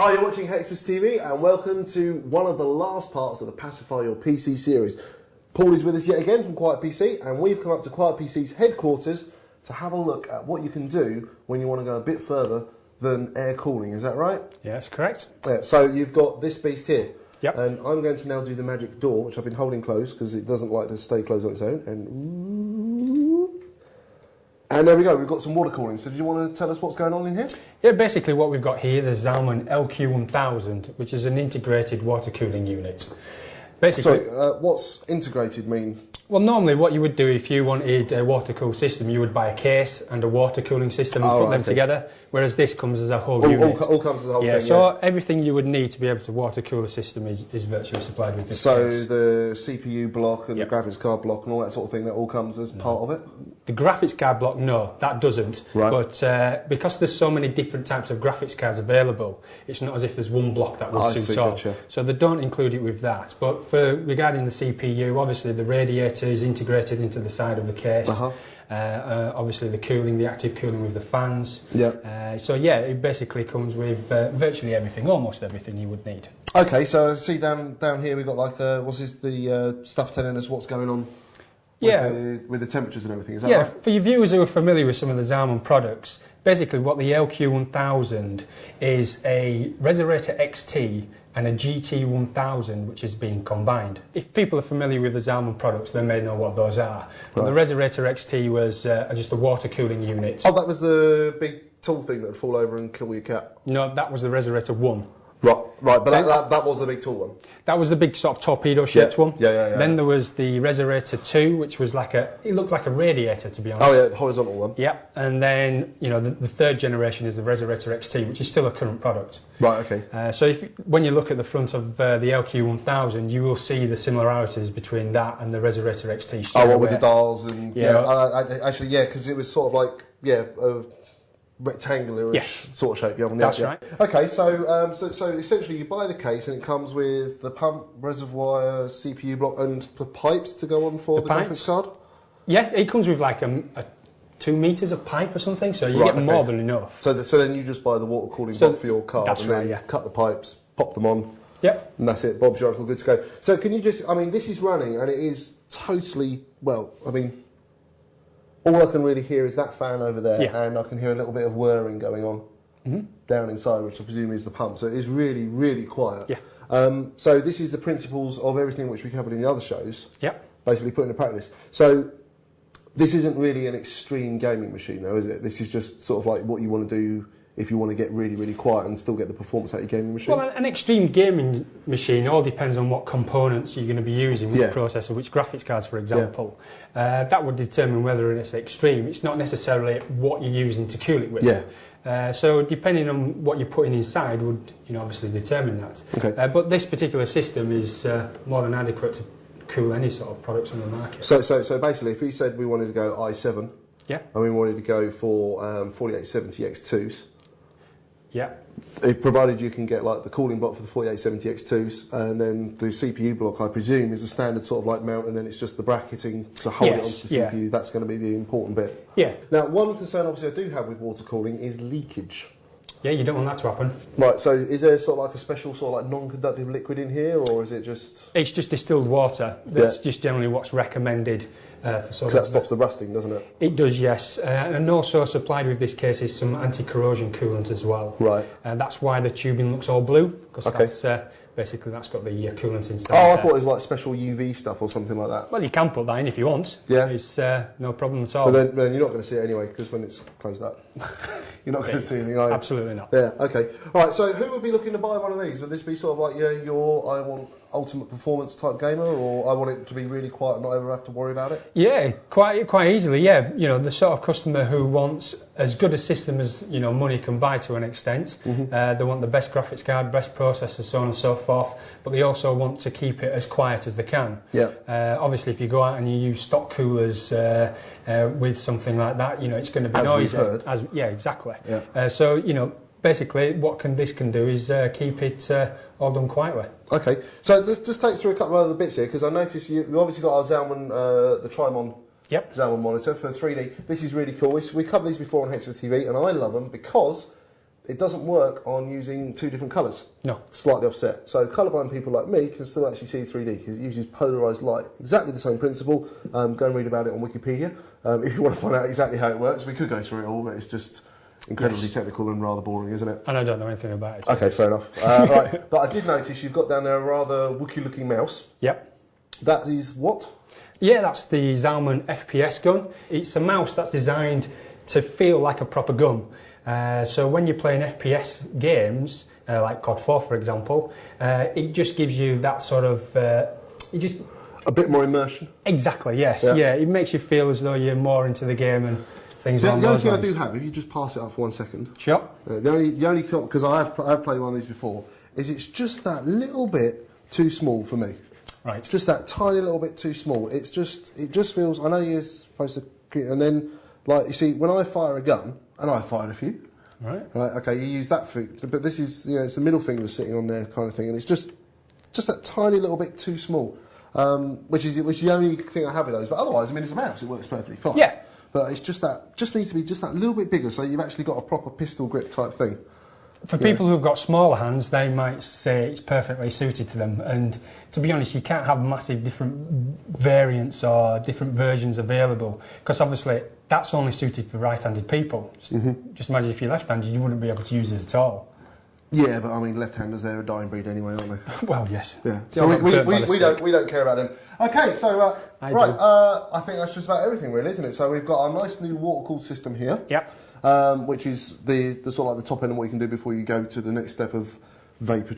Hi, you're watching Hexus TV and welcome to one of the last parts of the Pacify Your PC series. Paul is with us yet again from Quiet PC, and we've come up to Quiet PC's headquarters to have a look at what you can do when you want to go a bit further than air cooling. Is that right? Yes, correct. Yeah, so you've got this beast here. Yep. And I'm going to now do the magic door, which I've been holding closed because it doesn't like to stay closed on its own. And there we go, we've got some water cooling. So do you want to tell us what's going on in here? Yeah, basically what we've got here, the Zalman LQ1000, which is an integrated water cooling unit. Basically, Sorry, what's integrated mean? Well, normally what you would do if you wanted a water cool system, you would buy a case and a water cooling system and put them together, whereas this comes as a whole unit. All comes as a whole thing, so everything you would need to be able to water cool a system is virtually supplied with this case. The CPU block and the graphics card block and all that sort of thing, that all comes as part of it? The graphics card block, no, that doesn't. Right. But because there's so many different types of graphics cards available, it's not as if there's one block that would suit all. Gotcha. So they don't include it with that. But regarding the CPU, obviously the radiator is integrated into the side of the case. Obviously the cooling, the active cooling with the fans. Yeah. So yeah, it basically comes with virtually everything, almost everything you would need. Okay, so I see down here we've got like, what's this, the stuff telling us what's going on with the temperatures and everything, is that right? For your viewers who are familiar with some of the Zalman products, basically what the LQ1000 is a Resorator XT and a GT1000 which is being combined. If people are familiar with the Zalman products, they may know what those are. Right. The Resorator XT was just a water cooling unit. Oh, that was the big tall thing that would fall over and kill your cat? No, that was the Resorator 1. Right, but that was the big tall one. That was the big sort of torpedo-shaped one. Yeah. Then there was the Resorator 2, which was like it looked like a radiator, to be honest. Oh yeah, the horizontal one. Yep, and then the third generation is the Resorator XT, which is still a current product. Right, okay. So when you look at the front of the LQ1000, you will see the similarities between that and the Resorator XT. Oh, with the dials and actually, because it was sort of like a rectangular-ish sort of shape. That's right. Okay, so essentially you buy the case and it comes with the pump, reservoir, CPU block, and the pipes to go on for the graphics card. Yeah, it comes with like a 2 meters of pipe or something, so you get more than enough. So then you just buy the water cooling block for your card, that's and then cut the pipes, pop them on. Yep. And that's it. Bob's your uncle, good to go. So can you just? I mean, this is running and it is totally all I can really hear is that fan over there, and I can hear a little bit of whirring going on down inside, which I presume is the pump. So it is really, really quiet. Yeah. So this is the principles of everything which we covered in the other shows. Yep. Basically put into practice. So this isn't really an extreme gaming machine, though, is it? This is just sort of like what you want to do if you want to get really, really quiet and still get the performance out of your gaming machine. Well, an extreme gaming machine all depends on what components you're going to be using, which processor, which graphics cards, for example. That would determine whether it's extreme. It's not necessarily what you're using to cool it with. Yeah. So depending on what you're putting inside would obviously determine that. Okay. But this particular system is more than adequate to cool any sort of products on the market. So basically, if we said we wanted to go i7, and we wanted to go for 4870 X2s, provided you can get like the cooling block for the 4870 X2s, and then the CPU block, I presume, is a standard sort of like mount, and then it's just the bracketing to hold it onto the CPU. That's going to be the important bit. Yeah. Now, one concern obviously I do have with water cooling is leakage. Yeah, you don't want that to happen. Right, so is there sort of like a special sort of like non-conductive liquid in here, or is it just... It's just distilled water. That's just generally what's recommended for sort of... Because that stops the rusting, doesn't it? It does, yes. And also supplied with this case is some anti-corrosion coolant as well. Right. That's why the tubing looks all blue, because that's... Basically, that's got the coolant inside. Oh, I thought it was like special UV stuff or something like that. Well, you can put that in if you want. Yeah. It's no problem at all. But then you're not going to see it anyway, because when it's closed up, you're not going to see anything, are you? Absolutely not. Yeah, okay. All right, so who would be looking to buy one of these? Would this be sort of like, your I want ultimate performance type gamer, or I want it to be really quiet and not ever have to worry about it? Yeah, quite easily, yeah. The sort of customer who wants as good a system as, money can buy to an extent. They want the best graphics card, best processor, so on and so forth, but they also want to keep it as quiet as they can. Yeah. Obviously, if you go out and you use stock coolers with something like that, it's going to be noisy. We've heard. Yeah, exactly. Yeah. So, basically, what this can do is keep it all done quietly. Okay, so let's just take us through a couple of other bits here, because I noticed you obviously got our Zalman, the Trimon Zalman monitor for 3D. This is really cool. We covered these before on Hexus TV, and I love them because it doesn't work on using two different colours. No. Slightly offset. So colourblind people like me can still actually see 3D because it uses polarised light. Exactly the same principle. Go and read about it on Wikipedia. If you want to find out exactly how it works, we could go through it all, but it's just incredibly technical and rather boring, isn't it? And I don't know anything about it. Okay, fair enough. Right, but I did notice you've got down there a rather Wookiee-looking mouse. Yep. That is what? Yeah, that's the Zalman FPS gun. It's a mouse that's designed to feel like a proper gun. So when you're playing FPS games, like COD 4 for example, it just gives you that sort of... A bit more immersion. Exactly, yes. Yeah, it makes you feel as though you're more into the game and things along those lines. The only thing I do have, if you just pass it up for 1 second. Sure. The only because I have played one of these before, is it's just that little bit too small for me. Right. Just that tiny little bit too small. It just feels. I know you're supposed to, and then like you see when I fire a gun, and I fired a few. Right. Right. Okay. You use that thing, but this is it's the middle finger sitting on there kind of thing, and it's just that tiny little bit too small. Which is the only thing I have with those. But otherwise, I mean, it's a mouse. It works perfectly fine. Yeah. But it's just needs to be just that little bit bigger, so you've actually got a proper pistol grip type thing. For people who've got smaller hands, they might say it's perfectly suited to them. And to be honest, you can't have massive different variants or different versions available, because obviously that's only suited for right-handed people. Just imagine if you're left-handed, you wouldn't be able to use it at all. Yeah, but I mean, left-handers, they're a dying breed anyway, aren't they? Well, yes. Yeah. So we don't care about them. Okay, so I think that's just about everything, really, isn't it? So we've got our nice new water-cooled system here. Yep. Which is the sort of like the top end of what you can do before you go to the next step of vapor